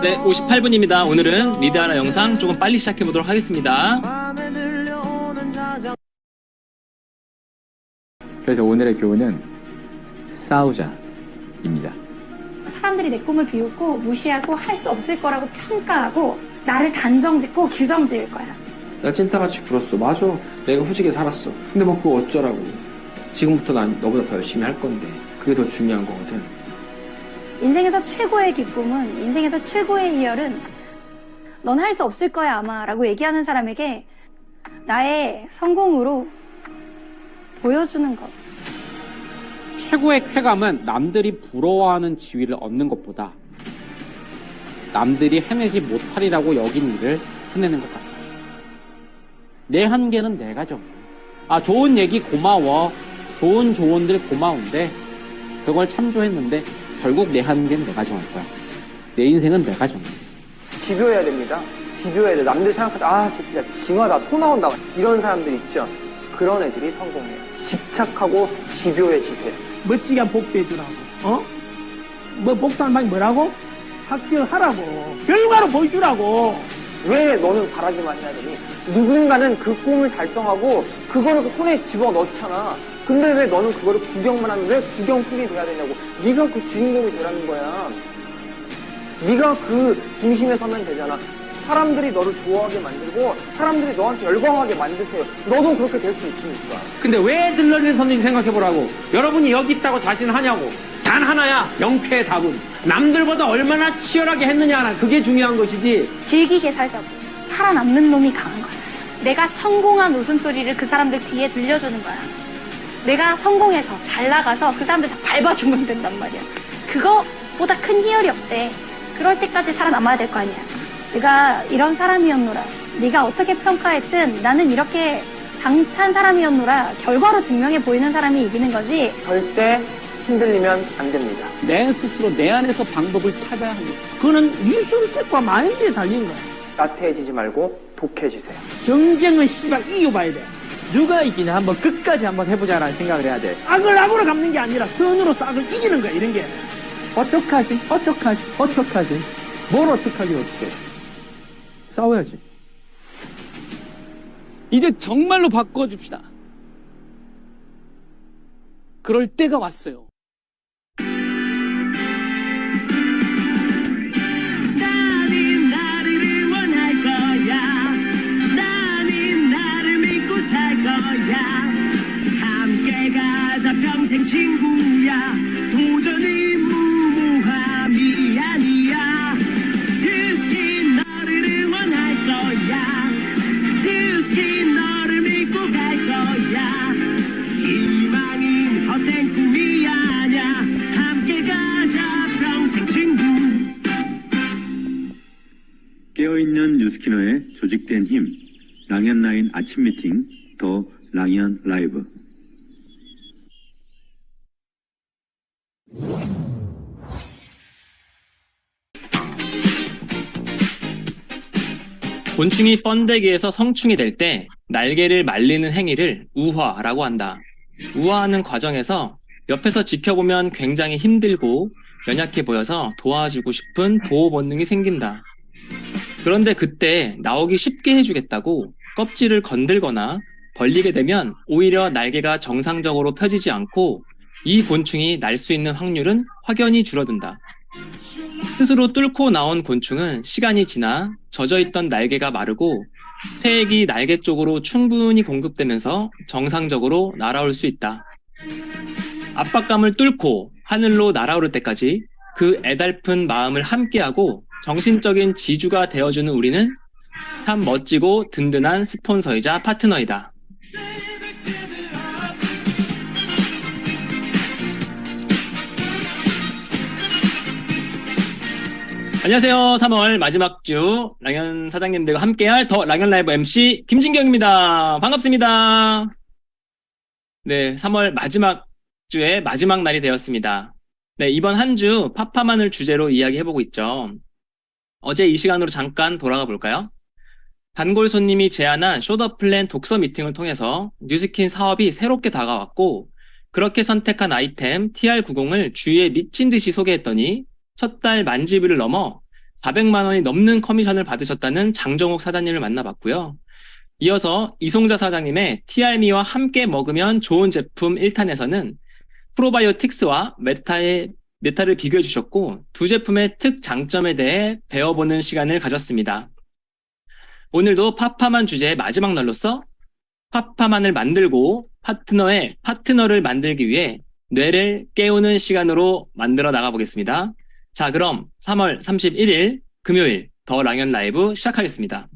네, 58분입니다. 오늘은 리드하나 영상 조금 빨리 시작해 보도록 하겠습니다. 그래서 오늘의 교훈은 싸우자입니다. 사람들이 내 꿈을 비웃고 무시하고 할 수 없을 거라고 평가하고 나를 단정짓고 규정지을 거야. 나 찐따같이 굴었어. 맞아. 내가 후지게 살았어. 근데 뭐 그거 어쩌라고. 지금부터 난 너보다 더 열심히 할 건데 그게 더 중요한 거거든. 인생에서 최고의 기쁨은, 인생에서 최고의 희열은 넌 할 수 없을 거야 아마 라고 얘기하는 사람에게 나의 성공으로 보여주는 것. 최고의 쾌감은 남들이 부러워하는 지위를 얻는 것보다 남들이 해내지 못하리라고 여긴 일을 해내는 것 같아요. 내 한계는 내가 정해. 좋은 얘기 고마워. 좋은 조언들 고마운데 그걸 참조했는데 결국 내 한계는 내가 정할 거야. 내 인생은 내가 정해. 집요해야 됩니다. 집요해야 돼. 남들 생각하다 저 진짜 징하다. 토 나온다. 이런 사람들 있죠. 그런 애들이 성공해요. 집착하고 집요해지세요. 멋지게 복수해주라고. 뭐 복수하는 방이 뭐라고? 합격하라고. 결과로 보여주라고. 왜 너는 바라기만 해야 되니? 누군가는 그 꿈을 달성하고 그거를 그 손에 집어넣잖아. 근데 왜 너는 그거를 구경만 하면 왜 구경꾼이 돼야 되냐고. 네가 그 주인공이 되라는 거야. 네가 그 중심에 서면 되잖아. 사람들이 너를 좋아하게 만들고 사람들이 너한테 열광하게 만드세요. 너도 그렇게 될 수 있으니까. 근데 왜 들러리를 섰는지 생각해보라고. 여러분이 여기 있다고 자신하냐고. 단 하나야. 명쾌의 답은. 남들보다 얼마나 치열하게 했느냐. 그게 중요한 것이지. 즐기게 살자고. 살아남는 놈이 강한 거야. 내가 성공한 웃음소리를 그 사람들 뒤에 들려주는 거야. 내가 성공해서 잘 나가서 그 사람들 다 밟아주면 된단 말이야. 그거보다 큰 희열이 없대. 그럴 때까지 살아남아야 될 거 아니야. 내가 이런 사람이었노라. 네가 어떻게 평가했든 나는 이렇게 당찬 사람이었노라. 결과로 증명해 보이는 사람이 이기는 거지. 절대 흔들리면 안 됩니다. 내 스스로 내 안에서 방법을 찾아야 합니다. 그거는 네 선택과 마인드에 달린 거야. 나태해지지 말고 독해지세요. 경쟁은 씨발 이겨봐야 돼. 누가 이기냐 한번 끝까지 한번 해보자라는 생각을 해야 돼. 악을 악으로 갚는 게 아니라 선으로 악을 이기는 거야, 이런 게. 어떡하지? 뭘 어떡하긴 어떡해. 싸워야지. 이제 정말로 바꿔줍시다. 그럴 때가 왔어요. 나는 나를 응원할 거야. 나는 나를 믿고 살 거야. 함께 가자 평생 친구야. 도전은 무모함이 아니야. 뮤스킨 너를 응원할 거야. 뮤스킨 너를 믿고 갈 거야. 희망은 헛된 꿈이 아냐. 함께 가자 평생 친구. 깨어있는 뉴스키너의 조직된 힘, 랑현라인 아침 미팅, 더 랑현 라이브. 곤충이 번데기에서 성충이 될 때 날개를 말리는 행위를 우화라고 한다. 우화하는 과정에서 옆에서 지켜보면 굉장히 힘들고 연약해 보여서 도와주고 싶은 보호 본능이 생긴다. 그런데 그때 나오기 쉽게 해주겠다고 껍질을 건들거나 벌리게 되면 오히려 날개가 정상적으로 펴지지 않고 이 곤충이 날 수 있는 확률은 확연히 줄어든다. 스스로 뚫고 나온 곤충은 시간이 지나 젖어있던 날개가 마르고 체액이 날개 쪽으로 충분히 공급되면서 정상적으로 날아올 수 있다. 압박감을 뚫고 하늘로 날아오를 때까지 그 애달픈 마음을 함께하고 정신적인 지주가 되어주는 우리는 참 멋지고 든든한 스폰서이자 파트너이다. 안녕하세요. 3월 마지막 주 랑현 사장님들과 함께할 더 랑현 라이브 MC 김진경입니다. 반갑습니다. 네, 3월 마지막 주의 마지막 날이 되었습니다. 네, 이번 한 주 파파만을 주제로 이야기해보고 있죠. 어제 이 시간으로 잠깐 돌아가 볼까요? 단골 손님이 제안한 쇼더 플랜 독서 미팅을 통해서 뉴스킨 사업이 새롭게 다가왔고 그렇게 선택한 아이템 TR90을 주위에 미친 듯이 소개했더니 첫 달 만지비를 넘어 400만 원이 넘는 커미션을 받으셨다는 장정옥 사장님을 만나봤고요. 이어서 이송자 사장님의 TRM와 함께 먹으면 좋은 제품 1탄에서는 프로바이오틱스와 메타를 비교해 주셨고 두 제품의 특장점에 대해 배워보는 시간을 가졌습니다. 오늘도 파파만 주제의 마지막 날로서 파파만을 만들고 파트너를 만들기 위해 뇌를 깨우는 시간으로 만들어 나가보겠습니다. 자, 그럼 3월 31일 금요일 더 랑연 라이브 시작하겠습니다.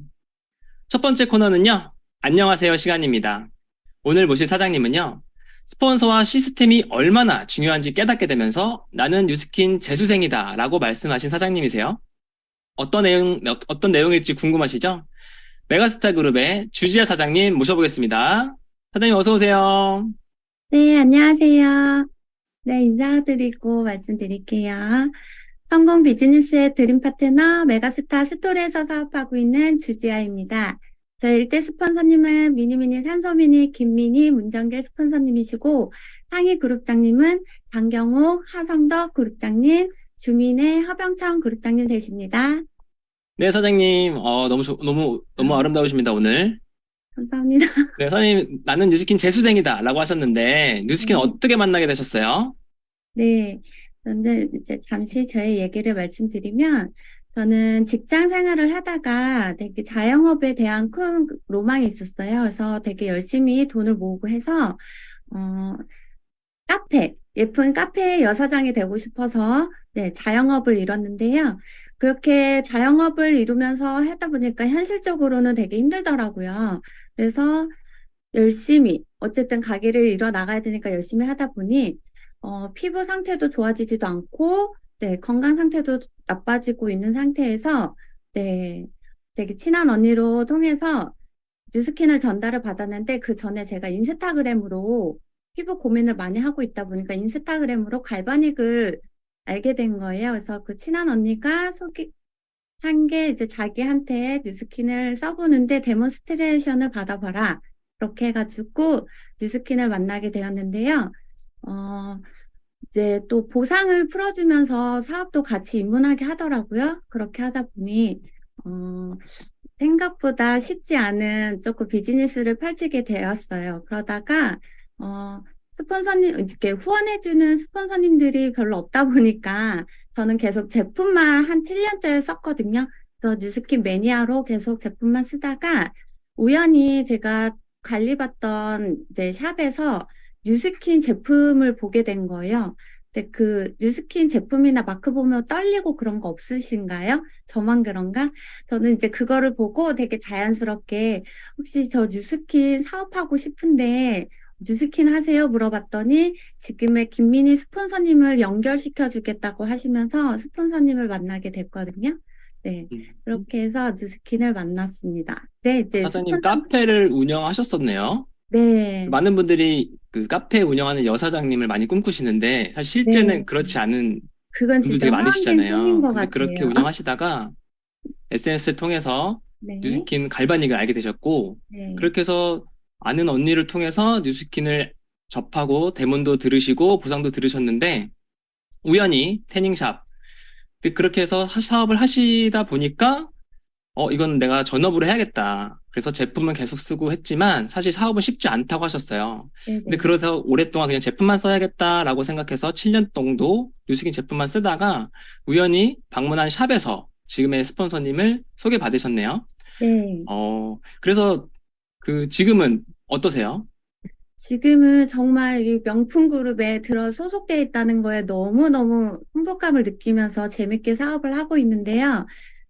첫 번째 코너는요, 안녕하세요 시간입니다. 오늘 모실 사장님은요, 스폰서와 시스템이 얼마나 중요한지 깨닫게 되면서 나는 뉴스킨 재수생이다 라고 말씀하신 사장님이세요. 어떤 내용일지 궁금하시죠? 메가스타 그룹의 주지아 사장님 모셔보겠습니다. 사장님 어서 오세요. 네, 안녕하세요. 네, 인사드리고 말씀드릴게요. 성공 비즈니스의 드림 파트너 메가스타 스토리에서 사업하고 있는 주지아입니다. 저희 일대 스폰서님은 미니미니 산소미니 김미니 문정길 스폰서님이시고 상위 그룹장님은 장경호 하성덕 그룹장님 주민의 허병청 그룹장님 되십니다. 네, 사장님, 너무 아름다우십니다, 오늘. 감사합니다. 네, 사장님, 나는 뉴스킨 재수생이다 라고 하셨는데, 뉴스킨 네. 어떻게 만나게 되셨어요? 네, 그런데 이제 잠시 저의 얘기를 말씀드리면 저는 직장 생활을 하다가 되게 자영업에 대한 큰 로망이 있었어요. 그래서 되게 열심히 돈을 모으고 해서 예쁜 카페 여사장이 되고 싶어서 네, 자영업을 이뤘는데요. 그렇게 자영업을 이루면서 하다 보니까 현실적으로는 되게 힘들더라고요. 그래서 열심히 어쨌든 가게를 이뤄 나가야 되니까 열심히 하다 보니 피부 상태도 좋아지지도 않고 네, 건강 상태도 나빠지고 있는 상태에서 네, 되게 친한 언니로 통해서 뉴스킨을 전달을 받았는데 그 전에 제가 인스타그램으로 피부 고민을 많이 하고 있다 보니까 인스타그램으로 갈바닉을 알게 된 거예요. 그래서 그 친한 언니가 소개한 게 이제 자기한테 뉴스킨을 써보는데 데몬스트레이션을 받아봐라. 그렇게 해가지고 뉴스킨을 만나게 되었는데요. 이제 또 보상을 풀어주면서 사업도 같이 입문하게 하더라고요. 그렇게 하다 보니, 생각보다 쉽지 않은 조금 비즈니스를 펼치게 되었어요. 그러다가, 스폰서님, 이렇게 후원해주는 스폰서님들이 별로 없다 보니까 저는 계속 제품만 한 7년째 썼거든요. 그래서 뉴스킨 매니아로 계속 제품만 쓰다가 우연히 제가 관리받던 이제 샵에서 뉴스킨 제품을 보게 된 거예요. 근데 그 뉴스킨 제품이나 마크 보면 떨리고 그런 거 없으신가요? 저만 그런가? 저는 이제 그거를 보고 되게 자연스럽게 혹시 저 뉴스킨 사업하고 싶은데 뉴스킨 하세요? 물어봤더니 지금의 김민희 스폰서님을 연결시켜 주겠다고 하시면서 스폰서님을 만나게 됐거든요. 네, 그렇게 해서 뉴스킨을 만났습니다. 네, 이제 사장님 카페를 운영하셨었네요. 네. 많은 분들이 그 카페 운영하는 여사장님을 많이 꿈꾸시는데 사실 실제는 네. 그렇지 않은 그건 분들 진짜 되게 허황된 많으시잖아요. 꿈인 것 근데 그렇게 같아요. 운영하시다가 SNS를 통해서 네. 뉴스킨 갈바닉을 알게 되셨고, 네. 그렇게 해서 아는 언니를 통해서 뉴스킨을 접하고 데몬도 들으시고 보상도 들으셨는데 우연히 태닝샵 그렇게 해서 사업을 하시다 보니까 이건 내가 전업으로 해야겠다. 그래서 제품은 계속 쓰고 했지만 사실 사업은 쉽지 않다고 하셨어요. 네네. 근데 그래서 오랫동안 그냥 제품만 써야겠다라고 생각해서 7년 정도 뉴스킨 제품만 쓰다가 우연히 방문한 샵에서 지금의 스폰서님을 소개받으셨네요. 네. 그래서 지금은 어떠세요? 지금은 정말 이 명품 그룹에 소속돼 있다는 거에 너무너무 행복감을 느끼면서 재밌게 사업을 하고 있는데요.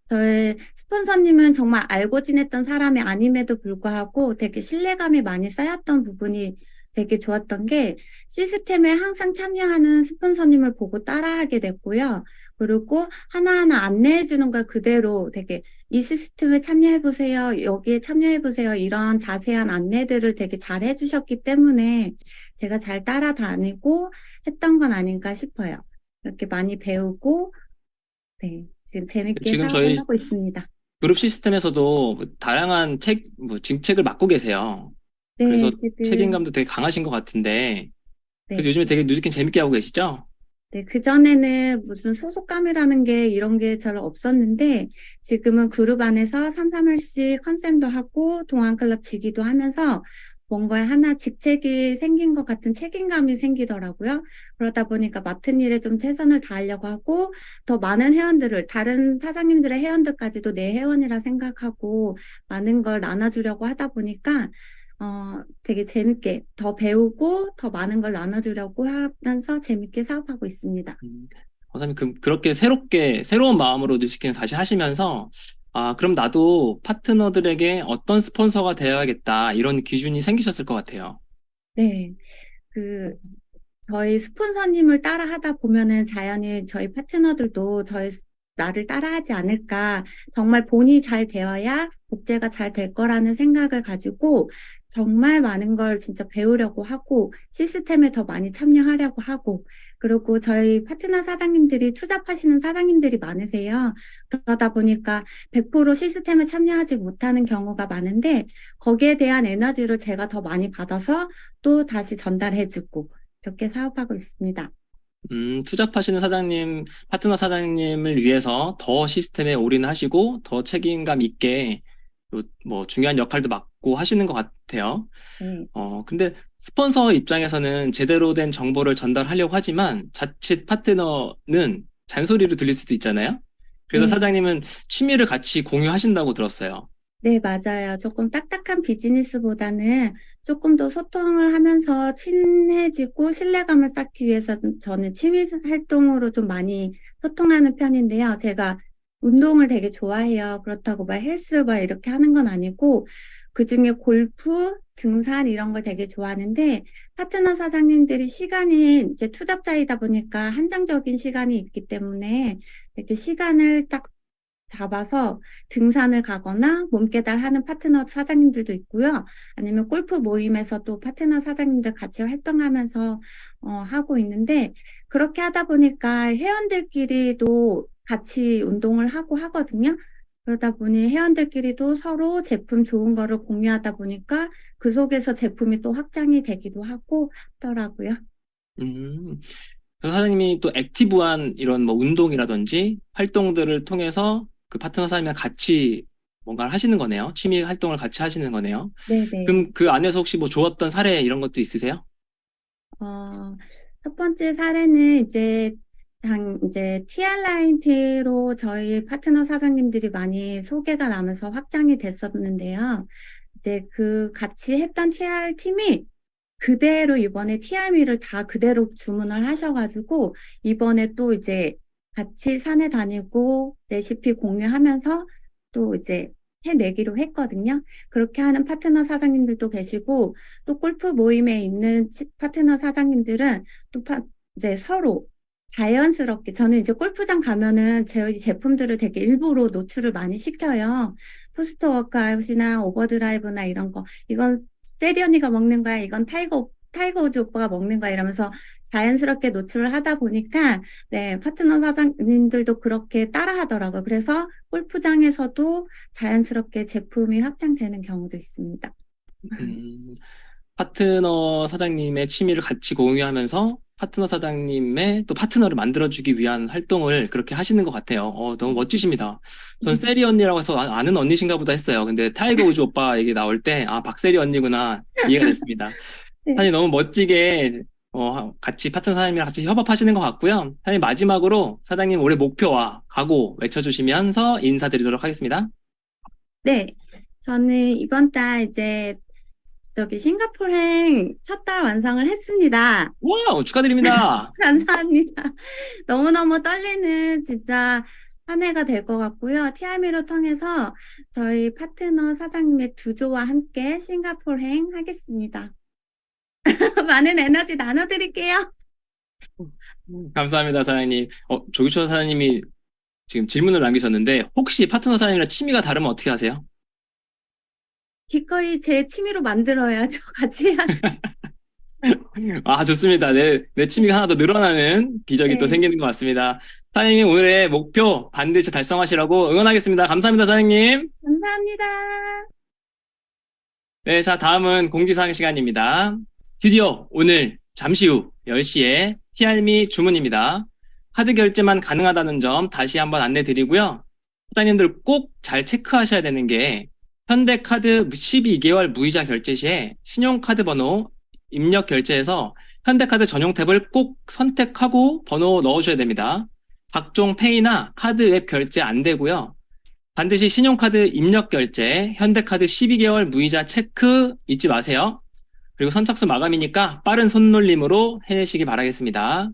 저의 스폰서님은 정말 알고 지냈던 사람이 아님에도 불구하고 되게 신뢰감이 많이 쌓였던 부분이 되게 좋았던 게 시스템에 항상 참여하는 스폰서님을 보고 따라하게 됐고요. 그리고 하나하나 안내해 주는 걸 그대로 되게 이 시스템에 참여해보세요. 여기에 참여해보세요. 이런 자세한 안내들을 되게 잘 해주셨기 때문에 제가 잘 따라다니고 했던 건 아닌가 싶어요. 이렇게 많이 배우고, 네, 지금 재밌게 지금 사업을 저희 하고 있습니다. 그룹 시스템에서도 다양한 직책을 맡고 계세요. 네, 그래서 지금, 책임감도 되게 강하신 것 같은데, 네, 그래서 요즘에 되게 뉴스킨 재밌게 하고 계시죠? 네, 그전에는 무슨 소속감이라는 게 이런 게 잘 없었는데 지금은 그룹 안에서 331씨 컨셉도 하고 동안클럽 지기도 하면서 뭔가에 하나 직책이 생긴 것 같은 책임감이 생기더라고요. 그러다 보니까 맡은 일에 좀 최선을 다하려고 하고 더 많은 회원들을 다른 사장님들의 회원들까지도 내 회원이라 생각하고 많은 걸 나눠주려고 하다 보니까 되게 재밌게 더 배우고 더 많은 걸 나눠주려고 하면서 재밌게 사업하고 있습니다. 선생님, 그렇게 새로운 마음으로 뉴스키는 다시 하시면서, 그럼 나도 파트너들에게 어떤 스폰서가 되어야겠다, 이런 기준이 생기셨을 것 같아요. 네. 저희 스폰서님을 따라 하다 보면은 자연히 저희 파트너들도 나를 따라하지 않을까. 정말 본이 잘 되어야 복제가 잘 될 거라는 생각을 가지고 정말 많은 걸 진짜 배우려고 하고 시스템에 더 많이 참여하려고 하고 그리고 저희 파트너 사장님들이 투잡하시는 사장님들이 많으세요. 그러다 보니까 100% 시스템에 참여하지 못하는 경우가 많은데 거기에 대한 에너지를 제가 더 많이 받아서 또 다시 전달해주고 이렇게 사업하고 있습니다. 투잡하시는 사장님, 파트너 사장님을 위해서 더 시스템에 올인하시고 더 책임감 있게 또 뭐 중요한 역할도 맡고 하시는 것 같아요. 근데 스폰서 입장에서는 제대로 된 정보를 전달하려고 하지만 자칫 파트너는 잔소리로 들릴 수도 있잖아요. 그래서 사장님은 취미를 같이 공유하신다고 들었어요. 네, 맞아요. 조금 딱딱한 비즈니스보다는 조금 더 소통을 하면서 친해지고 신뢰감을 쌓기 위해서 저는 취미 활동으로 좀 많이 소통하는 편인데요. 제가 운동을 되게 좋아해요. 그렇다고 막 헬스 막 이렇게 하는 건 아니고 그중에 골프, 등산 이런 걸 되게 좋아하는데 파트너 사장님들이 시간이 이제 투잡자이다 보니까 한정적인 시간이 있기 때문에 이렇게 시간을 딱 잡아서 등산을 가거나 몸개달하는 파트너 사장님들도 있고요. 아니면 골프 모임에서 또 파트너 사장님들 같이 활동하면서 하고 있는데 그렇게 하다 보니까 회원들끼리도 같이 운동을 하고 하거든요. 그러다 보니 회원들끼리도 서로 제품 좋은 거를 공유하다 보니까 그 속에서 제품이 또 확장이 되기도 하고 하더라고요. 그 사장님이 또 액티브한 이런 뭐 운동이라든지 활동들을 통해서 그 파트너 사장님이랑 같이 뭔가를 하시는 거네요. 취미 활동을 같이 하시는 거네요. 네네. 그럼 그 안에서 혹시 뭐 좋았던 사례 이런 것도 있으세요? 첫 번째 사례는 이제 TR라이트로 저희 파트너 사장님들이 많이 소개가 나면서 확장이 됐었는데요. 이제 그 같이 했던 TR 팀이 그대로 이번에 TR미를 다 그대로 주문을 하셔가지고 이번에 또 이제 같이 산에 다니고 레시피 공유하면서 또 이제 해내기로 했거든요. 그렇게 하는 파트너 사장님들도 계시고 또 골프 모임에 있는 파트너 사장님들은 또 이제 서로 자연스럽게 저는 이제 골프장 가면은 저희 제품들을 되게 일부러 노출을 많이 시켜요. 포스트 워크아웃이나 오버드라이브나 이런 거 이건 세리 언니가 먹는 거야. 이건 타이거 우즈 오빠가 먹는 거야. 이러면서 자연스럽게 노출을 하다 보니까 네, 파트너 사장님들도 그렇게 따라 하더라고요. 그래서 골프장에서도 자연스럽게 제품이 확장되는 경우도 있습니다. 파트너 사장님의 취미를 같이 공유하면서 파트너 사장님의 또 파트너를 만들어주기 위한 활동을 그렇게 하시는 것 같아요. 너무 멋지십니다. 전 세리 언니라고 해서 아는 언니신가 보다 했어요. 근데 타이거 우즈 오빠 얘기 나올 때, 박세리 언니구나 이해가 됐습니다. 네. 사장님 너무 멋지게, 같이 파트너 사장님이랑 같이 협업하시는 것 같고요. 사장님 마지막으로 사장님 올해 목표와 각오 외쳐주시면서 인사드리도록 하겠습니다. 네. 저는 이번 달 이제 싱가포르행 첫 달 완성을 했습니다. 와우, 축하드립니다. 감사합니다. 너무너무 떨리는 진짜 한 해가 될 것 같고요. TR미로 통해서 저희 파트너 사장님의 두조와 함께 싱가포르행 하겠습니다. 많은 에너지 나눠드릴게요. 감사합니다, 사장님. 조규철 사장님이 지금 질문을 남기셨는데 혹시 파트너 사장님이랑 취미가 다르면 어떻게 하세요? 기꺼이 제 취미로 만들어야죠. 같이 해야죠. 좋습니다. 내 취미가 하나 더 늘어나는 기적이 또 생기는 것 같습니다. 사장님 오늘의 목표 반드시 달성하시라고 응원하겠습니다. 감사합니다, 사장님. 감사합니다. 네, 자, 다음은 공지사항 시간입니다. 드디어 오늘 잠시 후 10시에 티알미 주문입니다. 카드 결제만 가능하다는 점 다시 한번 안내 드리고요. 사장님들 꼭 잘 체크하셔야 되는 게 현대카드 12개월 무이자 결제 시에 신용카드 번호 입력 결제에서 현대카드 전용 탭을 꼭 선택하고 번호 넣으셔야 됩니다. 각종 페이나 카드 앱 결제 안 되고요. 반드시 신용카드 입력 결제, 현대카드 12개월 무이자 체크 잊지 마세요. 그리고 선착순 마감이니까 빠른 손놀림으로 해내시기 바라겠습니다.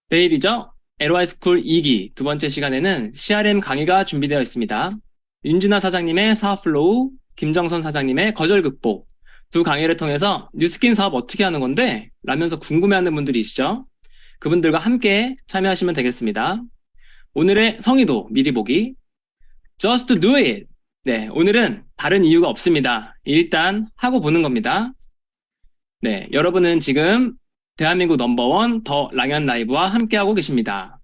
내일이죠. LY스쿨 2기 두 번째 시간에는 CRM 강의가 준비되어 있습니다. 윤진아 사장님의 사업 플로우, 김정선 사장님의 거절 극복 두 강의를 통해서 뉴스킨 사업 어떻게 하는 건데 라면서 궁금해하는 분들이 있죠. 그분들과 함께 참여하시면 되겠습니다. 오늘의 성의도 미리 보기 Just do it! 네, 오늘은 다른 이유가 없습니다. 일단 하고 보는 겁니다. 네, 여러분은 지금 대한민국 넘버원 더 랑연 라이브와 함께하고 계십니다.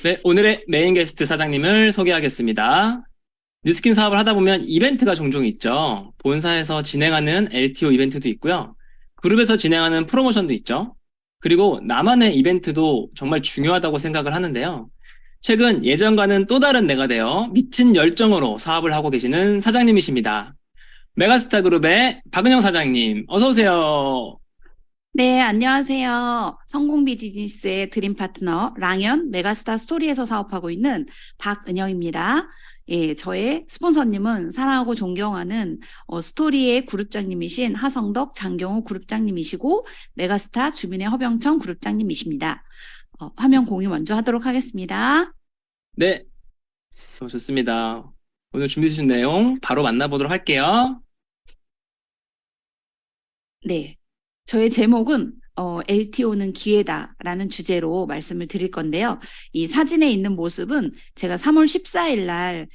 네, 오늘의 메인 게스트 사장님을 소개하겠습니다. 뉴스킨 사업을 하다 보면 이벤트가 종종 있죠. 본사에서 진행하는 LTO 이벤트도 있고요. 그룹에서 진행하는 프로모션도 있죠. 그리고 나만의 이벤트도 정말 중요하다고 생각을 하는데요. 최근 예전과는 또 다른 내가 되어 미친 열정으로 사업을 하고 계시는 사장님이십니다. 메가스타 그룹의 박은영 사장님, 어서 오세요. 네, 안녕하세요. 성공 비즈니스의 드림 파트너 랑연 메가스타 스토리에서 사업하고 있는 박은영입니다. 예, 저의 스폰서님은 사랑하고 존경하는 스토리의 그룹장님이신 하성덕 장경호 그룹장님이시고 메가스타 주민의 허병청 그룹장님이십니다. 화면 공유 먼저 하도록 하겠습니다. 네, 좋습니다. 오늘 준비해 주신 내용 바로 만나보도록 할게요. 네, 저의 제목은 LTO는 기회다라는 주제로 말씀을 드릴 건데요. 이 사진에 있는 모습은 제가 3월 14일 날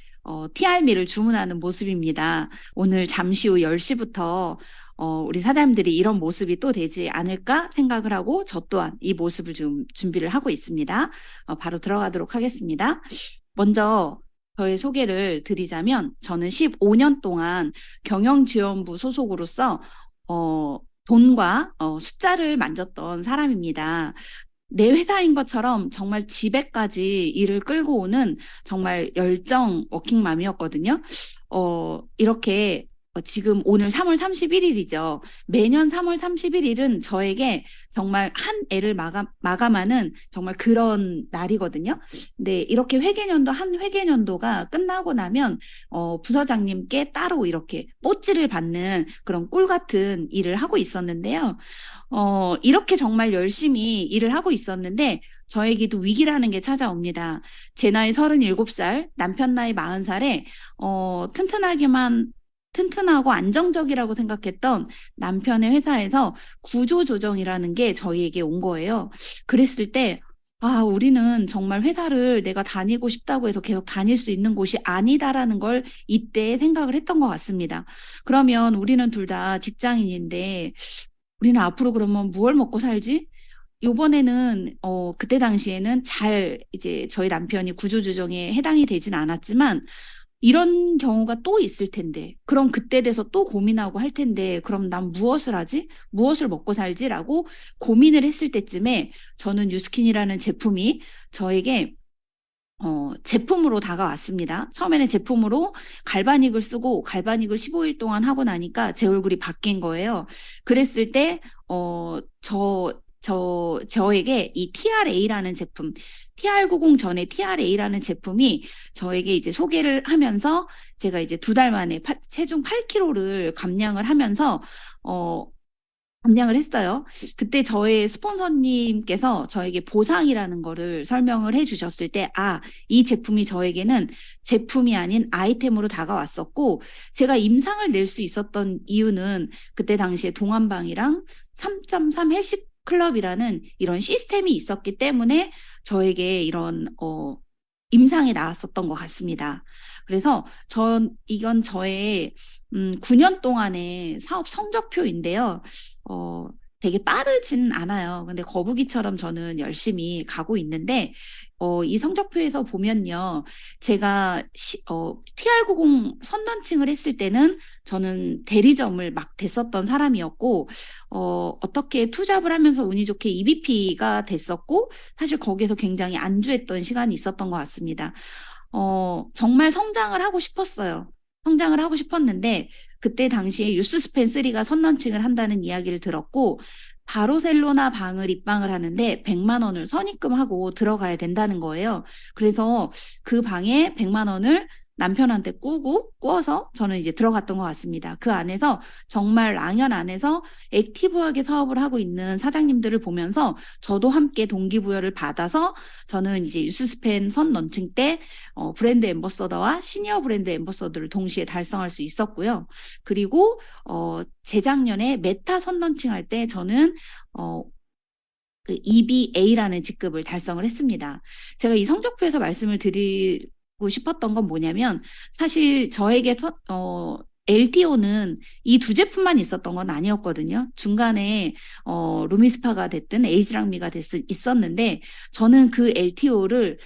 TRM를 주문하는 모습입니다. 오늘 잠시 후 10시부터 우리 사장님들이 이런 모습이 또 되지 않을까 생각을 하고 저 또한 이 모습을 좀 준비를 하고 있습니다. 바로 들어가도록 하겠습니다. 먼저 저의 소개를 드리자면 저는 15년 동안 경영지원부 소속으로서 돈과 숫자를 만졌던 사람입니다. 내 회사인 것처럼 정말 집에까지 일을 끌고 오는 정말 열정 워킹맘이었거든요. 이렇게 지금 오늘 3월 31일이죠. 매년 3월 31일은 저에게 정말 한 해를 마감하는 정말 그런 날이거든요. 근데 이렇게 한 회계년도가 끝나고 나면 부서장님께 따로 이렇게 뽀찌를 받는 그런 꿀 같은 일을 하고 있었는데요. 이렇게 정말 열심히 일을 하고 있었는데 저에게도 위기라는 게 찾아옵니다. 제 나이 37살, 남편 나이 40살에 튼튼하고 안정적이라고 생각했던 남편의 회사에서 구조조정이라는 게 저희에게 온 거예요. 그랬을 때 우리는 정말 회사를 내가 다니고 싶다고 해서 계속 다닐 수 있는 곳이 아니다라는 걸 이때 생각을 했던 것 같습니다. 그러면 우리는 둘 다 직장인인데 우리는 앞으로 그러면 무얼 먹고 살지? 요번에는 그때 당시에는 이제 저희 남편이 구조조정에 해당이 되진 않았지만 이런 경우가 또 있을 텐데 그럼 그때 돼서 또 고민하고 할 텐데 그럼 난 무엇을 하지? 무엇을 먹고 살지라고 고민을 했을 때쯤에 저는 뉴스킨이라는 제품이 저에게 제품으로 다가왔습니다. 처음에는 제품으로 갈바닉을 쓰고 갈바닉을 15일 동안 하고 나니까 제 얼굴이 바뀐 거예요. 그랬을 때 저에게 이 TRA라는 제품, TR90 전에 TRA라는 제품이 저에게 이제 소개를 하면서 제가 이제 2달 만에 체중 8kg를 감량을 하면서 감량을 했어요. 그때 저의 스폰서님께서 저에게 보상이라는 거를 설명을 해주셨을 때, 이 제품이 저에게는 제품이 아닌 아이템으로 다가왔었고, 제가 임상을 낼 수 있었던 이유는 그때 당시에 동안방이랑 3.3 헬스 클럽이라는 이런 시스템이 있었기 때문에 저에게 이런 임상에 나왔었던 것 같습니다. 그래서 이건 저의 9년 동안의 사업 성적표인데요. 되게 빠르진 않아요. 근데 거북이처럼 저는 열심히 가고 있는데, 이 성적표에서 보면요. 제가 TR90 선런칭을 했을 때는 저는 대리점을 막 됐었던 사람이었고, 어떻게 투잡을 하면서 운이 좋게 EVP가 됐었고, 사실 거기에서 굉장히 안주했던 시간이 있었던 것 같습니다. 정말 성장을 하고 싶었어요. 성장을 하고 싶었는데, 그때 당시에 유스스펜 3가 선런칭을 한다는 이야기를 들었고, 바르셀로나 방을 입방을 하는데 100만 원을 선입금하고 들어가야 된다는 거예요. 그래서 그 방에 100만 원을 남편한테 꾸어서 저는 이제 들어갔던 것 같습니다. 그 안에서 정말 랑연 안에서 액티브하게 사업을 하고 있는 사장님들을 보면서 저도 함께 동기부여를 받아서 저는 이제 유스스펜 선 런칭 때 브랜드 앰버서더와 시니어 브랜드 앰버서더를 동시에 달성할 수 있었고요. 그리고 재작년에 메타 선 런칭할 때 저는 그 EBA라는 직급을 달성을 했습니다. 제가 이 성적표에서 말씀을 드리고 싶었던 건 뭐냐면, 사실 저에게 LTO는 이 두 제품만 있었던 건 아니었거든요. 중간에 루미스파가 됐든 에이지랑미가 있었는데, 저는 그 LTO를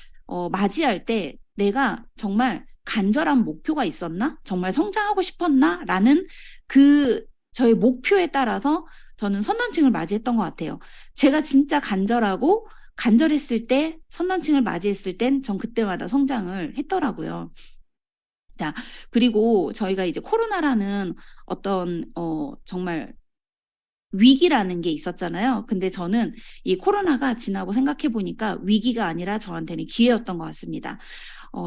맞이할 때 내가 정말 간절한 목표가 있었나? 정말 성장하고 싶었나? 라는 그 저의 목표에 따라서 저는 선런칭을 맞이했던 것 같아요. 제가 진짜 간절했을 때, 선런칭을 맞이했을 땐 전 그때마다 성장을 했더라고요. 자, 그리고 저희가 이제 코로나라는 어떤, 정말 위기라는 게 있었잖아요. 근데 저는 이 코로나가 지나고 생각해 보니까 위기가 아니라 저한테는 기회였던 것 같습니다.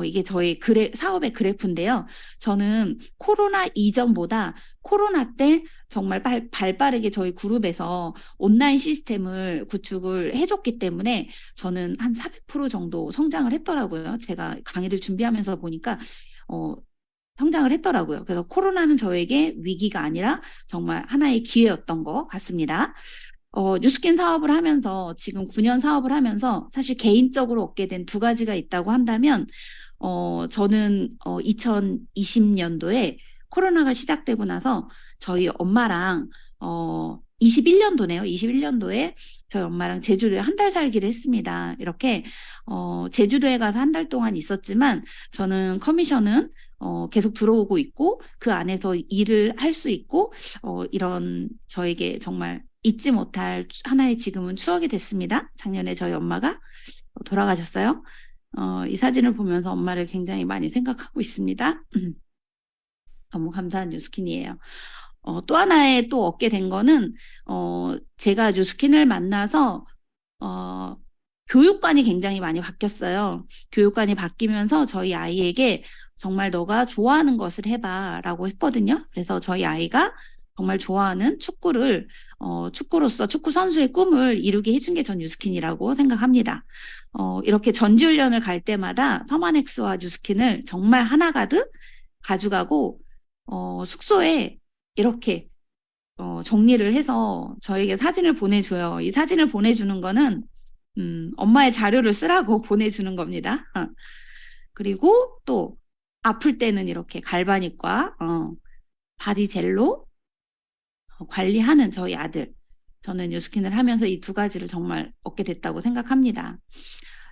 이게 저희 사업의 그래프인데요. 저는 코로나 이전보다 코로나 때 정말 발빠르게 저희 그룹에서 온라인 시스템을 구축을 해줬기 때문에 저는 한 400% 정도 성장을 했더라고요. 제가 강의를 준비하면서 보니까 성장을 했더라고요. 그래서 코로나는 저에게 위기가 아니라 정말 하나의 기회였던 것 같습니다. 뉴스킨 사업을 하면서 지금 9년 사업을 하면서 사실 개인적으로 얻게 된 두 가지가 있다고 한다면 저는 2020년도에 코로나가 시작되고 나서 저희 엄마랑 21년도네요. 21년도에 저희 엄마랑 제주도에 한 달 살기를 했습니다. 이렇게 제주도에 가서 한 달 동안 있었지만 저는 커미션은 계속 들어오고 있고 그 안에서 일을 할 수 있고 이런 저에게 정말 잊지 못할 하나의 지금은 추억이 됐습니다. 작년에 저희 엄마가 돌아가셨어요. 이 사진을 보면서 엄마를 굉장히 많이 생각하고 있습니다. 너무 감사한 뉴스킨이에요. 또 하나의 또 얻게 된 거는 제가 뉴스킨을 만나서 교육관이 굉장히 많이 바뀌었어요. 교육관이 바뀌면서 저희 아이에게 정말 너가 좋아하는 것을 해봐라고 했거든요. 그래서 저희 아이가 정말 좋아하는 축구를 축구로서 축구 선수의 꿈을 이루게 해준 게 전 뉴스킨이라고 생각합니다. 이렇게 전지훈련을 갈 때마다 퍼마넥스와 뉴스킨을 정말 하나 가득 가져가고 숙소에 이렇게 정리를 해서 저에게 사진을 보내줘요. 이 사진을 보내주는 거는 엄마의 자료를 쓰라고 보내주는 겁니다. 그리고 또 아플 때는 이렇게 갈바닉과 바디젤로 관리하는 저희 아들. 저는 뉴스킨을 하면서 이 두 가지를 정말 얻게 됐다고 생각합니다.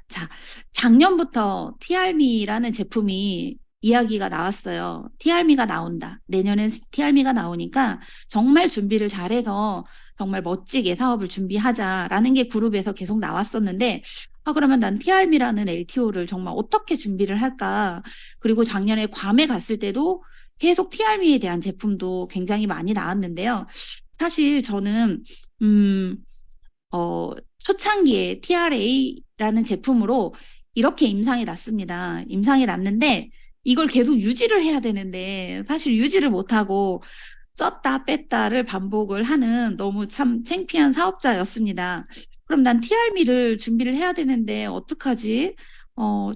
자, 작년부터 TRM이라는 제품이 이야기가 나왔어요. TRM이가 나온다. 내년에 TRM이가 나오니까 정말 준비를 잘해서 정말 멋지게 사업을 준비하자라는 게 그룹에서 계속 나왔었는데 그러면 난 TRM이라는 LTO를 정말 어떻게 준비를 할까? 그리고 작년에 괌에 갔을 때도 계속 TRM에 대한 제품도 굉장히 많이 나왔는데요. 사실 저는 초창기에 TRA라는 제품으로 이렇게 임상이 났습니다. 임상이 났는데 이걸 계속 유지를 해야 되는데 사실 유지를 못하고 쪘다 뺐다를 반복을 하는 너무 참 창피한 사업자였습니다. 그럼 난 TRM를 준비를 해야 되는데 어떡하지?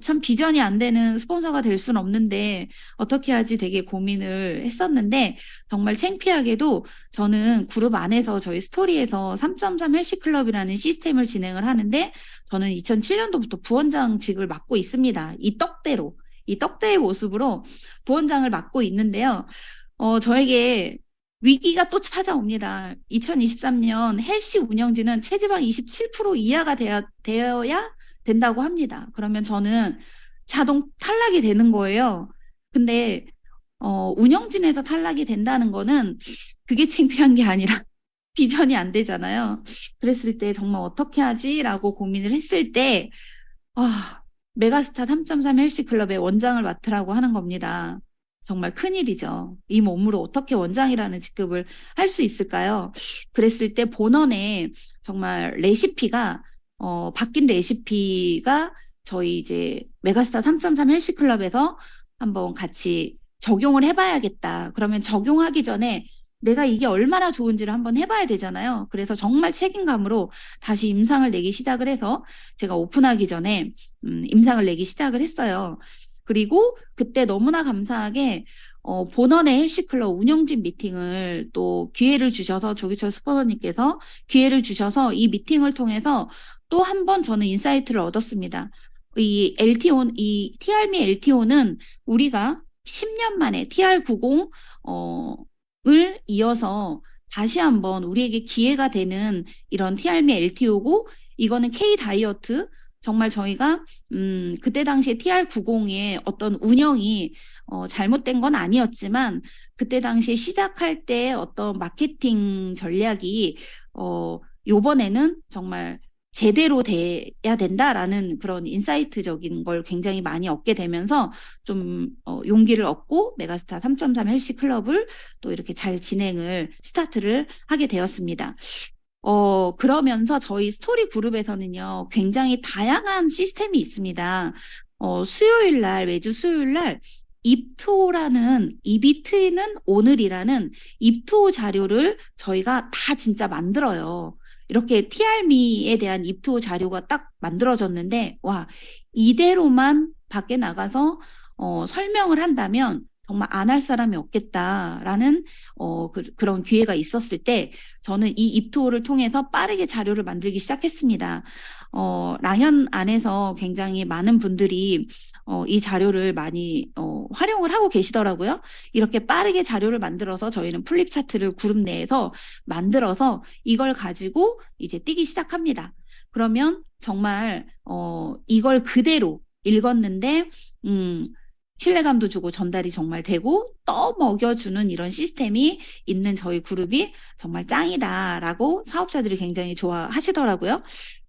참 비전이 안 되는 스폰서가 될 수는 없는데 어떻게 하지 되게 고민을 했었는데 정말 창피하게도 저는 그룹 안에서 저희 스토리에서 3.3 헬시클럽이라는 시스템을 진행을 하는데 저는 2007년도부터 부원장직을 맡고 있습니다. 이 떡대의 모습으로 부원장을 맡고 있는데요. 저에게 위기가 또 찾아옵니다. 2023년 헬시 운영진은 체지방 27% 이하가 되어야 된다고 합니다. 그러면 저는 자동 탈락이 되는 거예요. 근데 운영진에서 탈락이 된다는 거는 그게 창피한 게 아니라 비전이 안 되잖아요. 그랬을 때 정말 어떻게 하지라고 고민을 했을 때 메가스타 3.3 헬스클럽의 원장을 맡으라고 하는 겁니다. 정말 큰일이죠. 이 몸으로 어떻게 원장이라는 직급을 할 수 있을까요? 그랬을 때 본원에 정말 레시피가 바뀐 레시피가 저희 이제 메가스타 3.3 헬스클럽에서 한번 같이 적용을 해봐야겠다. 그러면 적용하기 전에 내가 이게 얼마나 좋은지를 한번 해봐야 되잖아요. 그래서 정말 책임감으로 다시 임상을 내기 시작을 해서 제가 오픈하기 전에 임상을 내기 시작을 했어요. 그리고 그때 너무나 감사하게 본원의 헬스클럽 운영진 미팅을 또 기회를 주셔서 조기철 스포너님께서 기회를 주셔서 이 미팅을 통해서 또 한 번 저는 인사이트를 얻었습니다. 이 LTO, 이 TRM이 LTO는 우리가 10년 만에 TR90 을 이어서 다시 한번 우리에게 기회가 되는 이런 TRM이 LTO고 이거는 K 다이어트 정말 저희가 그때 당시에 TR90의 어떤 운영이 잘못된 건 아니었지만 그때 당시에 시작할 때 어떤 마케팅 전략이 요번에는 정말 제대로 돼야 된다라는 그런 인사이트적인 걸 굉장히 많이 얻게 되면서 좀 용기를 얻고 메가스타 3.3 헬스클럽을 또 이렇게 잘 진행을 스타트를 하게 되었습니다. 그러면서 저희 스토리 그룹에서는요, 굉장히 다양한 시스템이 있습니다. 수요일 날, 매주 수요일 날 입투라는 입이 트이는 오늘이라는 입투 자료를 저희가 다 진짜 만들어요. 이렇게 TRM에 대한 입투 자료가 딱 만들어졌는데 와 이대로만 밖에 나가서 설명을 한다면 정말 안 할 사람이 없겠다라는 그런 기회가 있었을 때 저는 이 입투를 통해서 빠르게 자료를 만들기 시작했습니다. 랑현 안에서 굉장히 많은 분들이 이 자료를 많이 활용을 하고 계시더라고요. 이렇게 빠르게 자료를 만들어서 저희는 플립 차트를 그룹 내에서 만들어서 이걸 가지고 이제 뛰기 시작합니다. 그러면 정말 이걸 그대로 읽었는데 신뢰감도 주고 전달이 정말 되고 떠먹여주는 이런 시스템이 있는 저희 그룹이 정말 짱이다라고 사업자들이 굉장히 좋아하시더라고요.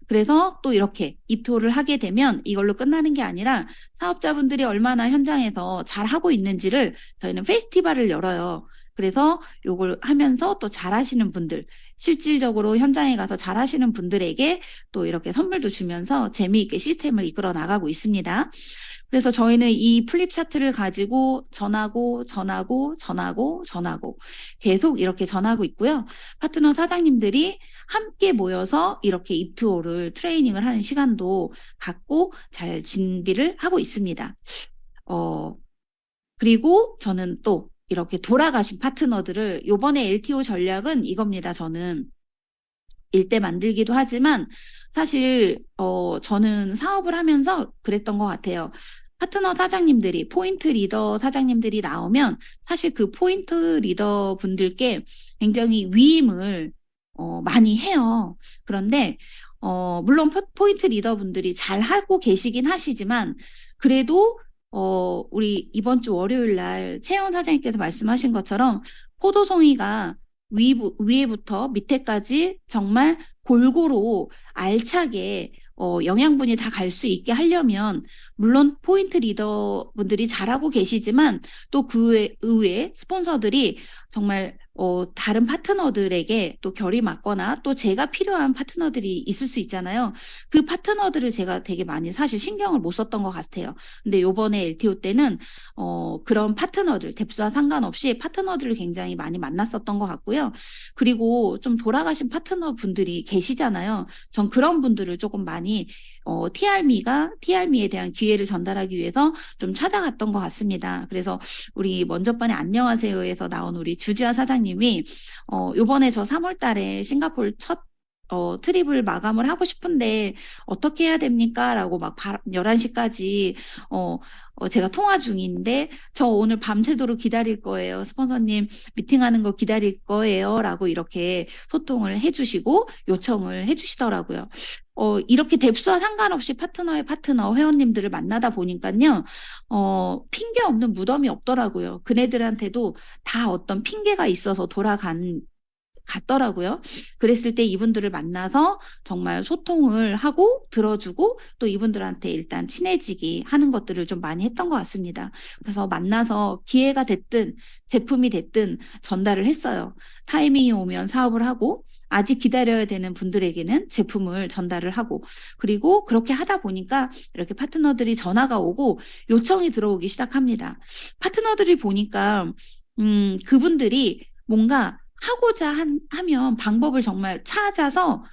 그래서 또 이렇게 입토를 하게 되면 이걸로 끝나는 게 아니라 사업자분들이 얼마나 현장에서 잘하고 있는지를 저희는 페스티벌을 열어요. 그래서 요걸 하면서 또 잘하시는 분들, 실질적으로 현장에 가서 잘하시는 분들에게 또 이렇게 선물도 주면서 재미있게 시스템을 이끌어 나가고 있습니다. 그래서 저희는 이 플립 차트를 가지고 전하고 계속 이렇게 전하고 있고요. 파트너 사장님들이 함께 모여서 이렇게 입투어를 트레이닝을 하는 시간도 갖고 잘 준비를 하고 있습니다. 그리고 저는 또 이렇게 돌아가신 파트너들을 요번에 LTO 전략은 이겁니다. 저는 일대 만들기도 하지만 사실 저는 사업을 하면서 그랬던 것 같아요. 파트너 사장님들이 포인트 리더 사장님들이 나오면 사실 그 포인트 리더 분들께 굉장히 위임을 많이 해요. 그런데 물론 포인트 리더 분들이 잘 하고 계시긴 하시지만 그래도 우리 이번 주 월요일 날 최현 사장님께서 말씀하신 것처럼 포도송이가 위에부터 밑에까지 정말 골고루 알차게 영양분이 다 갈 수 있게 하려면 물론 포인트 리더 분들이 잘하고 계시지만 또 그 외에 스폰서들이 정말 다른 파트너들에게 또 결이 맞거나 또 제가 필요한 파트너들이 있을 수 있잖아요. 그 파트너들을 제가 되게 많이 사실 신경을 못 썼던 것 같아요. 근데 요번에 LTO 때는 그런 파트너들, 뎁스와 상관없이 파트너들을 굉장히 많이 만났었던 것 같고요. 그리고 좀 돌아가신 파트너 분들이 계시잖아요. 전 그런 분들을 조금 많이 TRM에 대한 기회를 전달하기 위해서 좀 찾아갔던 것 같습니다. 그래서 우리 먼저번에 안녕하세요에서 나온 우리 주지아 사장님이 요번에 저 3월 달에 싱가포르 첫 트립을 마감을 하고 싶은데 어떻게 해야 됩니까? 라고 막 11시까지 제가 통화 중인데 저 오늘 밤새도록 기다릴 거예요. 스폰서님 미팅하는 거 기다릴 거예요. 라고 이렇게 소통을 해주시고 요청을 해주시더라고요. 이렇게 뎁스와 상관없이 파트너의 파트너 회원님들을 만나다 보니까요. 핑계 없는 무덤이 없더라고요. 그네들한테도 다 어떤 핑계가 있어서 갔더라고요. 그랬을 때 이분들을 만나서 정말 소통을 하고 들어주고 또 이분들한테 일단 친해지기 하는 것들을 좀 많이 했던 것 같습니다. 그래서 만나서 기회가 됐든 제품이 됐든 전달을 했어요. 타이밍이 오면 사업을 하고 아직 기다려야 되는 분들에게는 제품을 전달을 하고 그리고 그렇게 하다 보니까 이렇게 파트너들이 전화가 오고 요청이 들어오기 시작합니다. 파트너들이 보니까 그분들이 뭔가 하고자 하면 방법을 정말 찾아서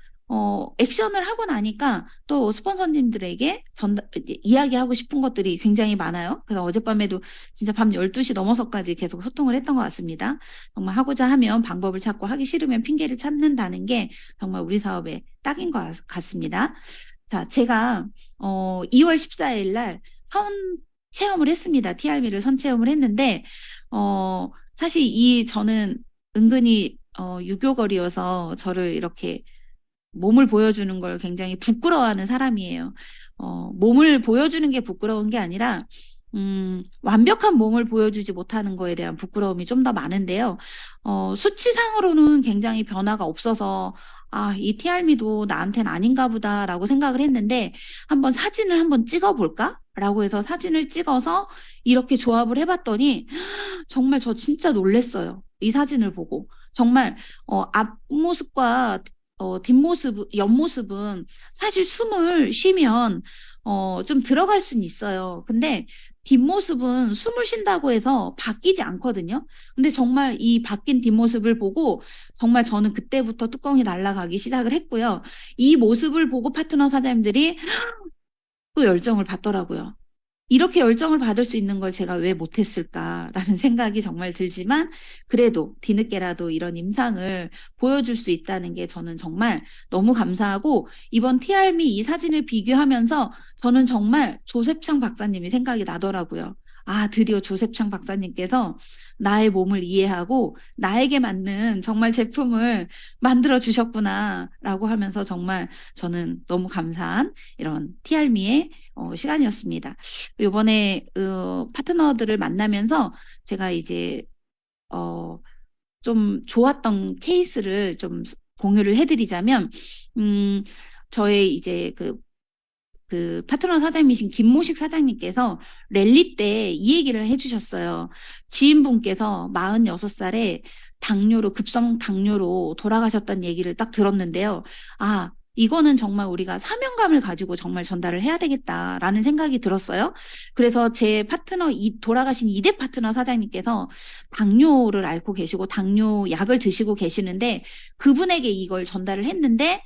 액션을 하고 나니까 또 스폰서님들에게 이야기하고 싶은 것들이 굉장히 많아요. 그래서 어젯밤에도 진짜 밤 12시 넘어서까지 계속 소통을 했던 것 같습니다. 정말 하고자 하면 방법을 찾고 하기 싫으면 핑계를 찾는다는 게 정말 우리 사업의 딱인 것 같습니다. 자, 제가 2월 14일 날 체험을 했습니다. TRM를 선체험을 했는데 사실 저는 은근히 유교걸이어서 저를 이렇게 몸을 보여주는 걸 굉장히 부끄러워하는 사람이에요. 몸을 보여주는 게 부끄러운 게 아니라 완벽한 몸을 보여주지 못하는 거에 대한 부끄러움이 좀 더 많은데요. 수치상으로는 굉장히 변화가 없어서 이 TRM도 나한테는 아닌가 보다라고 생각을 했는데 한번 사진을 한번 찍어볼까? 라고 해서 사진을 찍어서 이렇게 조합을 해봤더니 정말 저 진짜 놀랬어요. 이 사진을 보고 정말 앞모습과 뒷모습, 옆모습은 사실 숨을 쉬면 좀 들어갈 수는 있어요. 근데 뒷모습은 숨을 쉰다고 해서 바뀌지 않거든요. 근데 정말 이 바뀐 뒷모습을 보고 정말 저는 그때부터 뚜껑이 날아가기 시작을 했고요. 이 모습을 보고 파트너 사장님들이 또 열정을 받더라고요. 이렇게 열정을 받을 수 있는 걸 제가 왜 못했을까라는 생각이 정말 들지만 그래도 뒤늦게라도 이런 임상을 보여줄 수 있다는 게 저는 정말 너무 감사하고 이번 TRM이 이 사진을 비교하면서 저는 정말 조셉창 박사님이 생각이 나더라고요. 드디어 조셉창 박사님께서 나의 몸을 이해하고 나에게 맞는 정말 제품을 만들어 주셨구나라고 하면서 정말 저는 너무 감사한 이런 TRM의 시간이었습니다. 이번에 파트너들을 만나면서 제가 이제 좀 좋았던 케이스를 좀 공유를 해드리자면 저의 이제 그 파트너 사장님이신 김모식 사장님께서 랠리 때 이 얘기를 해주셨어요. 지인분께서 46살에 급성 당뇨로 돌아가셨다는 얘기를 딱 들었는데요. 이거는 정말 우리가 사명감을 가지고 정말 전달을 해야 되겠다라는 생각이 들었어요. 그래서 제 파트너, 돌아가신 이대 파트너 사장님께서 당뇨를 앓고 계시고 당뇨 약을 드시고 계시는데 그분에게 이걸 전달을 했는데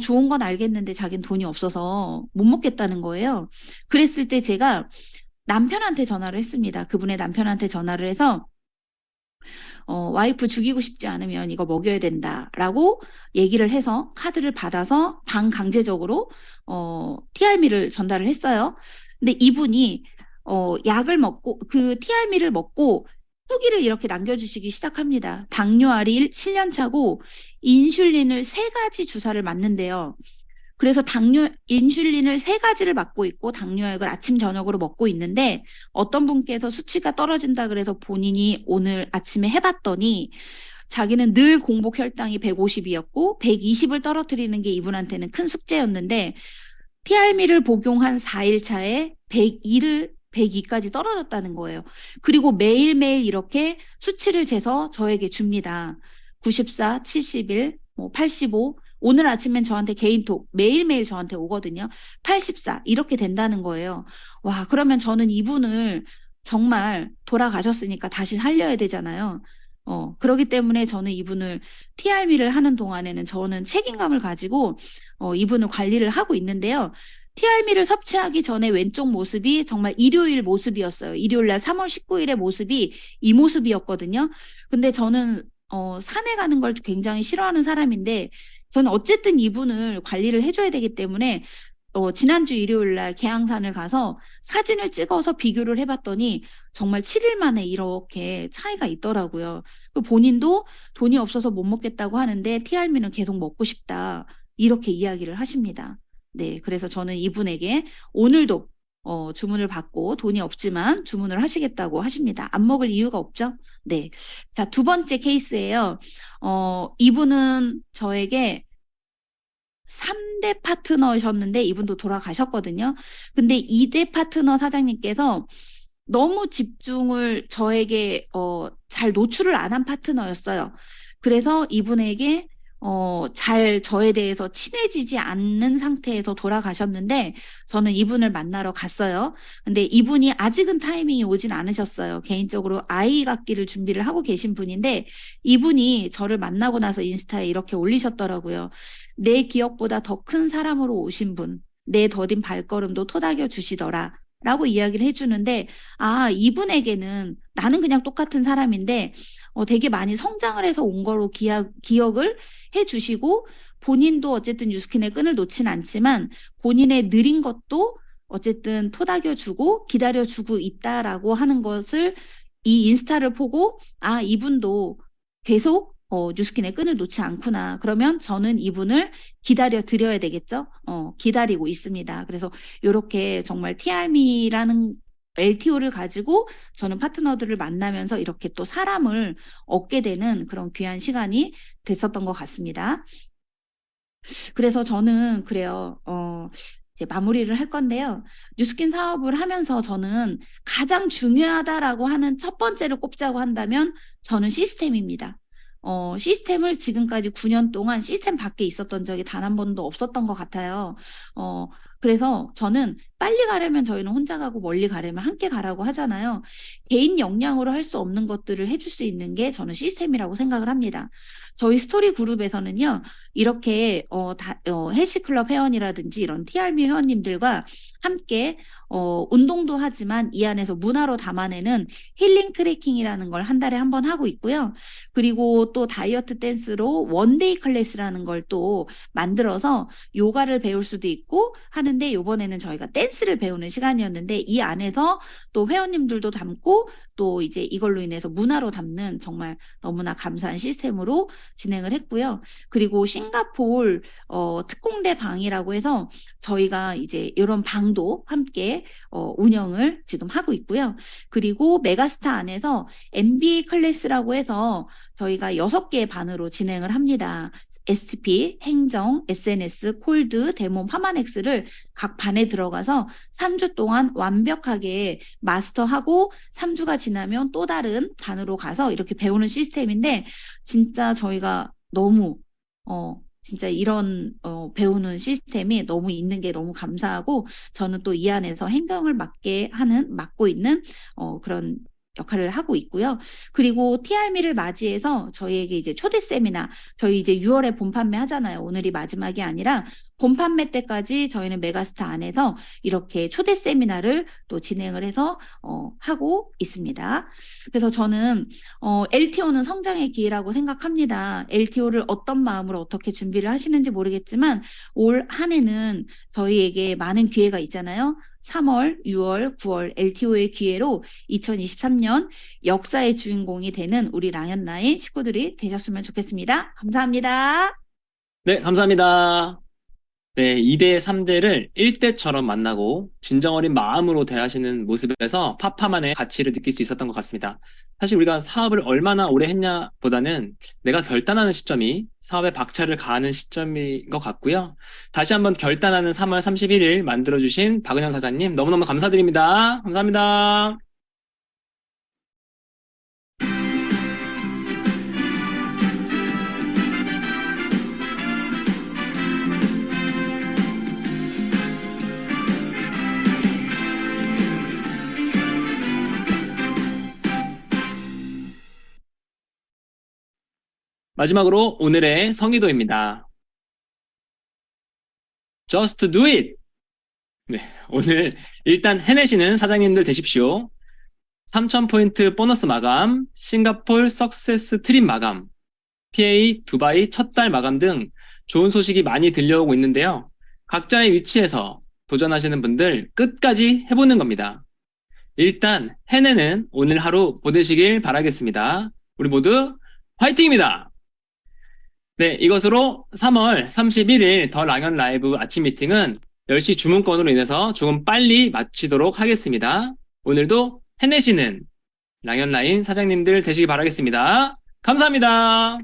좋은 건 알겠는데 자기는 돈이 없어서 못 먹겠다는 거예요. 그랬을 때 제가 남편한테 전화를 했습니다. 그분의 남편한테 전화를 해서 와이프 죽이고 싶지 않으면 이거 먹여야 된다라고 얘기를 해서 카드를 받아서 반강제적으로 TRM를 전달을 했어요. 근데 이분이 약을 먹고 그 TRM를 먹고 후기를 이렇게 남겨주시기 시작합니다. 당뇨알이 7년 차고 인슐린을 3가지 주사를 맞는데요. 그래서 인슐린을 3가지를 맞고 있고 당뇨약을 아침 저녁으로 먹고 있는데 어떤 분께서 수치가 떨어진다 그래서 본인이 오늘 아침에 해봤더니 자기는 늘 공복 혈당이 150이었고 120을 떨어뜨리는 게 이분한테는 큰 숙제였는데 TRM를 복용한 4일 차에 102까지 떨어졌다는 거예요. 그리고 매일매일 이렇게 수치를 재서 저에게 줍니다. 94, 71, 85, 오늘 아침엔 저한테 개인톡 매일매일 저한테 오거든요. 84 이렇게 된다는 거예요. 와, 그러면 저는 이분을 정말 돌아가셨으니까 다시 살려야 되잖아요. 그렇기 때문에 저는 이분을 TRM를 하는 동안에는 저는 책임감을 가지고 이분을 관리를 하고 있는데요. TRM를 섭취하기 전에 왼쪽 모습이 정말 일요일 모습이었어요. 일요일 날 3월 19일의 모습이 이 모습이었거든요. 근데 저는 산에 가는 걸 굉장히 싫어하는 사람인데 저는 어쨌든 이분을 관리를 해줘야 되기 때문에 지난주 일요일 날 계양산을 가서 사진을 찍어서 비교를 해봤더니 정말 7일 만에 이렇게 차이가 있더라고요. 본인도 돈이 없어서 못 먹겠다고 하는데 티알미는 계속 먹고 싶다. 이렇게 이야기를 하십니다. 네, 그래서 저는 이분에게 오늘도 주문을 받고 돈이 없지만 주문을 하시겠다고 하십니다. 안 먹을 이유가 없죠? 네. 자, 두 번째 케이스예요. 이분은 저에게 3대 파트너셨는데 이분도 돌아가셨거든요. 근데 2대 파트너 사장님께서 너무 집중을 저에게 잘 노출을 안 한 파트너였어요. 그래서 이분에게 잘 저에 대해서 친해지지 않는 상태에서 돌아가셨는데 저는 이분을 만나러 갔어요. 근데 이분이 아직은 타이밍이 오진 않으셨어요. 개인적으로 아이 갖기를 준비를 하고 계신 분인데 이분이 저를 만나고 나서 인스타에 이렇게 올리셨더라고요. 내 기억보다 더 큰 사람으로 오신 분, 내 더딘 발걸음도 토닥여 주시더라. 라고 이야기를 해주는데, 이분에게는 나는 그냥 똑같은 사람인데, 되게 많이 성장을 해서 온 거로 기억을 해주시고, 본인도 어쨌든 뉴스킨의 끈을 놓진 않지만, 본인의 느린 것도 어쨌든 토닥여주고, 기다려주고 있다라고 하는 것을 이 인스타를 보고, 이분도 계속 뉴스킨의 끈을 놓지 않구나. 그러면 저는 이분을 기다려 드려야 되겠죠? 기다리고 있습니다. 그래서 이렇게 정말 티알미라는 LTO를 가지고 저는 파트너들을 만나면서 이렇게 또 사람을 얻게 되는 그런 귀한 시간이 됐었던 것 같습니다. 그래서 저는 그래요. 이제 마무리를 할 건데요. 뉴스킨 사업을 하면서 저는 가장 중요하다라고 하는 첫 번째를 꼽자고 한다면 저는 시스템입니다. 시스템을 지금까지 9년 동안 시스템 밖에 있었던 적이 단 한 번도 없었던 것 같아요. 그래서 저는 빨리 가려면 저희는 혼자 가고 멀리 가려면 함께 가라고 하잖아요. 개인 역량으로 할 수 없는 것들을 해줄 수 있는 게 저는 시스템이라고 생각을 합니다. 저희 스토리 그룹에서는요, 이렇게 헬시클럽 회원이라든지 이런 TRB 회원님들과 함께 운동도 하지만 이 안에서 문화로 담아내는 힐링 트래킹이라는 걸 한 달에 한 번 하고 있고요. 그리고 또 다이어트 댄스로 원데이 클래스라는 걸 또 만들어서 요가를 배울 수도 있고 하는데 이번에는 저희가 댄스를 배우는 시간이었는데 이 안에서 또 회원님들도 담고 또 이제 이걸로 인해서 문화로 담는 정말 너무나 감사한 시스템으로 진행을 했고요. 그리고 싱가포르 특공대 방이라고 해서 저희가 이제 이런 방도 함께 운영을 지금 하고 있고요. 그리고 메가스타 안에서 MBA 클래스라고 해서 저희가 6개의 반으로 진행을 합니다. STP, 행정, SNS, 콜드, 데모, 파마넥스를 각 반에 들어가서 3주 동안 완벽하게 마스터하고 3주가 지나면 또 다른 반으로 가서 이렇게 배우는 시스템인데 진짜 저희가 너무 진짜 이런 배우는 시스템이 너무 있는 게 너무 감사하고 저는 또 이 안에서 행정을 맡고 있는 그런 역할을 하고 있고요. 그리고 TRM를 맞이해서 저희에게 이제 초대 세미나, 저희 이제 6월에 본 판매 하잖아요. 오늘이 마지막이 아니라 본 판매 때까지 저희는 메가스타 안에서 이렇게 초대 세미나를 또 진행을 해서 하고 있습니다. 그래서 저는 LTO는 성장의 기회라고 생각합니다. LTO를 어떤 마음으로 어떻게 준비를 하시는지 모르겠지만 올 한 해는 저희에게 많은 기회가 있잖아요. 3월, 6월, 9월 LTO의 기회로 2023년 역사의 주인공이 되는 우리 랑현나인 식구들이 되셨으면 좋겠습니다. 감사합니다. 네, 감사합니다. 네, 2대, 3대를 1대처럼 만나고 진정 어린 마음으로 대하시는 모습에서 파파만의 가치를 느낄 수 있었던 것 같습니다. 사실 우리가 사업을 얼마나 오래 했냐 보다는 내가 결단하는 시점이 사업에 박차를 가하는 시점인 것 같고요. 다시 한번 결단하는 3월 31일 만들어주신 박은영 사장님 너무너무 감사드립니다. 감사합니다. 마지막으로 오늘의 성의도입니다. Just do it! 네, 오늘 일단 해내시는 사장님들 되십시오. 3,000포인트 보너스 마감, 싱가폴 석세스 트립 마감, PA 두바이 첫 달 마감 등 좋은 소식이 많이 들려오고 있는데요. 각자의 위치에서 도전하시는 분들 끝까지 해보는 겁니다. 일단 해내는 오늘 하루 보내시길 바라겠습니다. 우리 모두 화이팅입니다. 네, 이것으로 3월 31일 더 랑연 라이브 아침 미팅은 10시 주문권으로 인해서 조금 빨리 마치도록 하겠습니다. 오늘도 해내시는 랑연라인 사장님들 되시기 바라겠습니다. 감사합니다.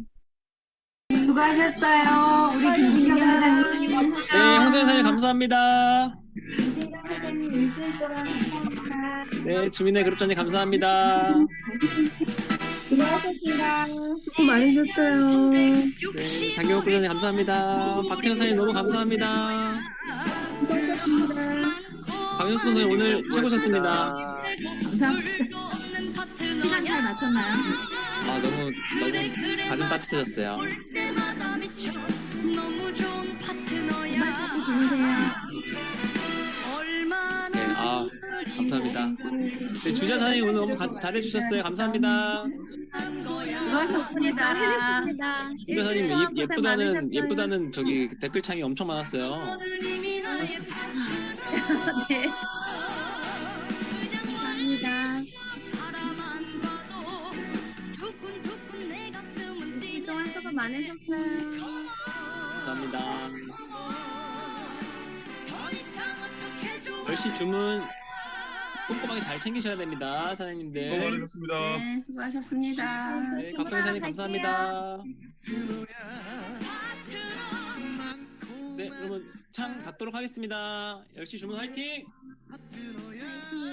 수고하셨어요. 우리 김진경 사장님. 네, 홍소연 사장님 감사합니다. 김진경 사장님 일주일 동안 감사합니다. 네, 주민의 그룹장님 감사합니다. 수고하셨습니다. 수고 많으셨어요. 네, 장경호 부장님 감사합니다. 박태현 사장님 너무 감사합니다. 수고하셨습니다. 박현수 선생님 오늘 최고셨습니다. 감사합니다. 시간 잘 맞췄나요? 아, 너무 가슴 따뜻해졌어요. 네, 아, 감사합니다. 네, 주자 사장님 오늘 너무 잘해주셨어요. 감사합니다. 수고하셨습니다. 해냈습니다. 주자 사장님 예쁘다는 저기 댓글창이 엄청 많았어요. 네. 감사합니다. 그동안 수고 많으셨어요. 감사합니다. 10시 주문 꼼꼼하게 잘 챙기셔야 됩니다, 사장님들. 수고 많으셨습니다. 네, 수고하셨습니다. 네, 각동희 사장님 감사합니다. 네, 그러면 창 닫도록 하겠습니다. 10시 주문 화이팅! 화이팅!